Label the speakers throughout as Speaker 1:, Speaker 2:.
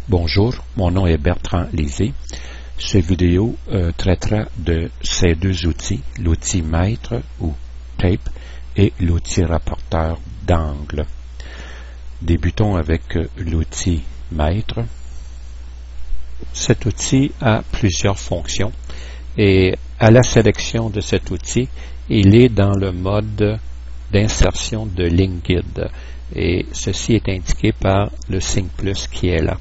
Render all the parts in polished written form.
Speaker 1: Bonjour, mon nom est Bertrand Lisée. Cette vidéo traitera de ces deux outils, l'outil maître ou tape et l'outil rapporteur d'angle. Débutons avec l'outil maître. Cet outil a plusieurs fonctions et à la sélection de cet outil, il est dans le mode d'insertion de ligne guide et ceci est indiqué par le signe plus qui est là.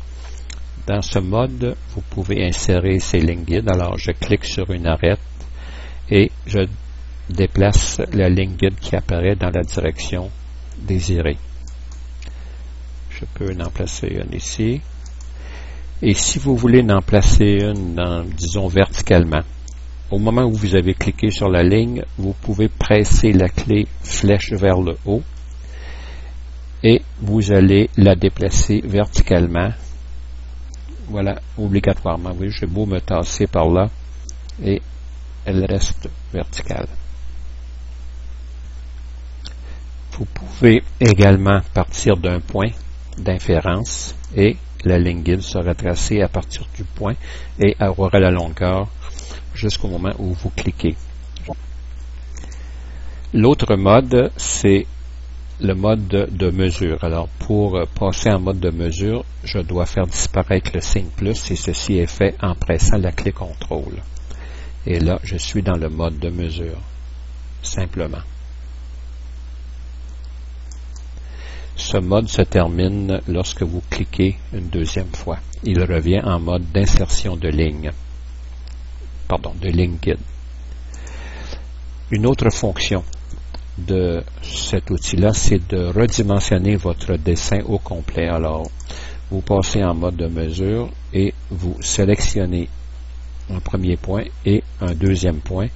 Speaker 1: Dans ce mode, vous pouvez insérer ces lignes guides. Alors, je clique sur une arête et je déplace la ligne guide qui apparaît dans la direction désirée. Je peux en placer une ici. Et si vous voulez en placer une, disons, verticalement, au moment où vous avez cliqué sur la ligne, vous pouvez presser la clé flèche vers le haut et vous allez la déplacer verticalement. Voilà, obligatoirement. Oui, j'ai beau me tasser par là et elle reste verticale. Vous pouvez également partir d'un point d'inférence et la ligne guide sera tracée à partir du point et aura la longueur jusqu'au moment où vous cliquez. L'autre mode, c'est le mode de mesure. Alors, pour passer en mode de mesure, je dois faire disparaître le signe plus et ceci est fait en pressant la clé contrôle. Et là, je suis dans le mode de mesure, simplement. Ce mode se termine lorsque vous cliquez une deuxième fois. Il revient en mode d'insertion de ligne. De ligne guide. Une autre fonction de cet outil-là, c'est de redimensionner votre dessin au complet. Alors, vous passez en mode de mesure et vous sélectionnez un premier point et un deuxième point.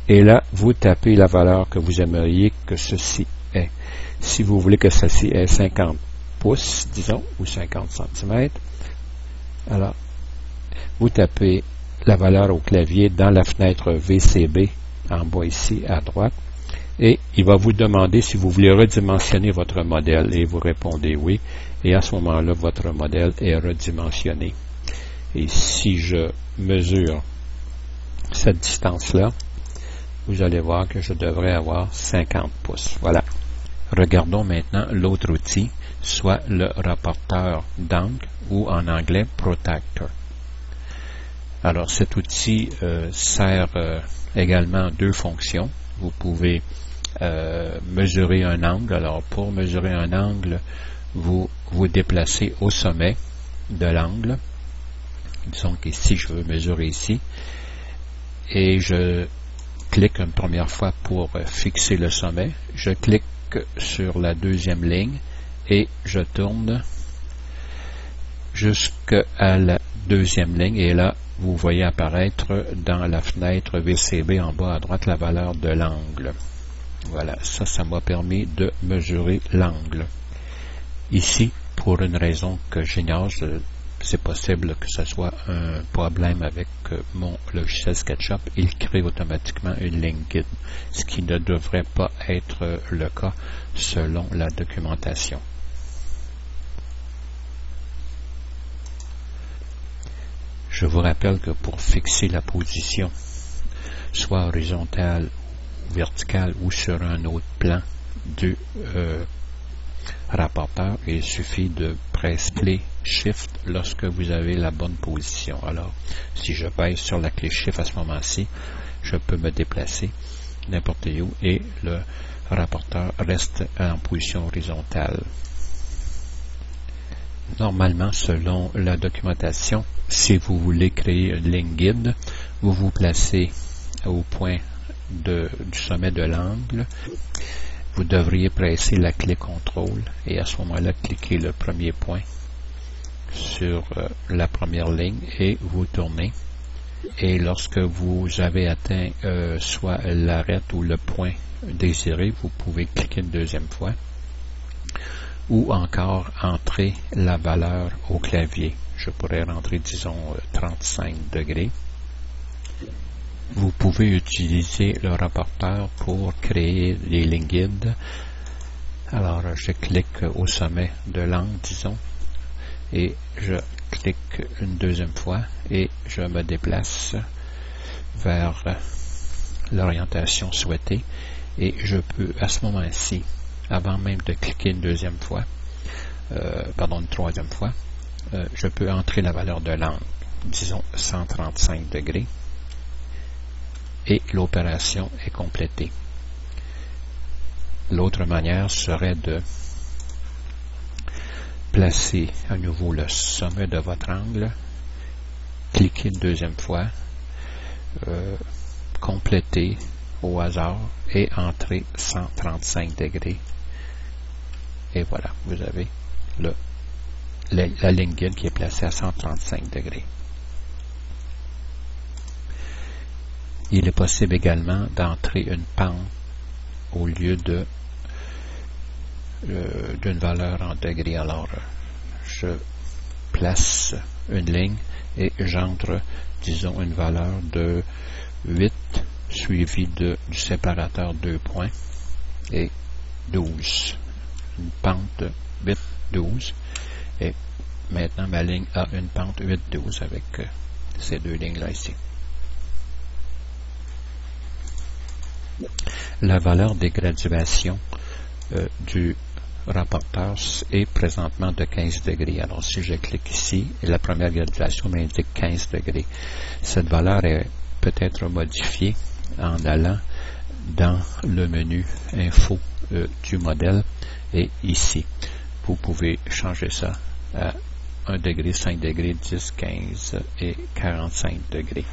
Speaker 1: Et là, vous tapez la valeur que vous aimeriez que ceci ait. Si vous voulez que ceci ait 50 pouces, disons, ou 50 cm, alors, vous tapez la valeur au clavier dans la fenêtre VCB en bas ici à droite. Et il va vous demander si vous voulez redimensionner votre modèle et vous répondez oui. Et à ce moment-là, votre modèle est redimensionné. Et si je mesure cette distance-là, vous allez voir que je devrais avoir 50 pouces. Voilà. Regardons maintenant l'autre outil, soit le rapporteur d'angle ou en anglais Protractor. Alors cet outil sert également deux fonctions. Vous pouvez mesurer un angle. Alors, pour mesurer un angle, vous vous déplacez au sommet de l'angle. Disons qu'ici, je veux mesurer ici. Et je clique une première fois pour fixer le sommet. Je clique sur la deuxième ligne et je tourne jusqu'à la deuxième ligne. Et là, vous voyez apparaître dans la fenêtre VCB en bas à droite la valeur de l'angle. Voilà, ça m'a permis de mesurer l'angle. Ici, pour une raison que j'ignore, c'est possible que ce soit un problème avec mon logiciel SketchUp, il crée automatiquement une ligne guide, ce qui ne devrait pas être le cas selon la documentation. Je vous rappelle que pour fixer la position, soit horizontale, verticale ou sur un autre plan du rapporteur, il suffit de presser Shift lorsque vous avez la bonne position. Alors, si je pèse sur la clé Shift à ce moment-ci, je peux me déplacer n'importe où et le rapporteur reste en position horizontale. Normalement, selon la documentation, si vous voulez créer une ligne guide, vous vous placez au point du sommet de l'angle. Vous devriez presser la clé contrôle et à ce moment-là, cliquez le premier point sur la première ligne et vous tournez. Et lorsque vous avez atteint soit l'arête ou le point désiré, vous pouvez cliquer une deuxième fois ou encore entrer la valeur au clavier. Je pourrais rentrer, disons, 35 degrés. Vous pouvez utiliser le rapporteur pour créer les lignes guides. Alors, je clique au sommet de l'angle, disons, et je clique une deuxième fois et je me déplace vers l'orientation souhaitée et je peux à ce moment-ci, avant même de cliquer une deuxième fois, une troisième fois, je peux entrer la valeur de l'angle, disons 135 degrés, et l'opération est complétée. L'autre manière serait de placer à nouveau le sommet de votre angle, cliquer une deuxième fois, compléter au hasard et entrer 135 degrés. Et voilà, vous avez la ligne guide qui est placée à 135 degrés. Il est possible également d'entrer une pente au lieu d'une valeur en degrés. Alors, je place une ligne et j'entre, disons, une valeur de 8 suivi du séparateur 2 points et 12. Une pente de 8, 12. Et maintenant, ma ligne a une pente 8, 12 avec ces deux lignes-là ici. La valeur des graduations du rapporteur est présentement de 15 degrés. Alors, si je clique ici, la première graduation m'indique 15 degrés. Cette valeur peut être modifiée en allant dans le menu Info du modèle et ici. Vous pouvez changer ça à 1 degré, 5 degrés, 10, 15 et 45 degrés.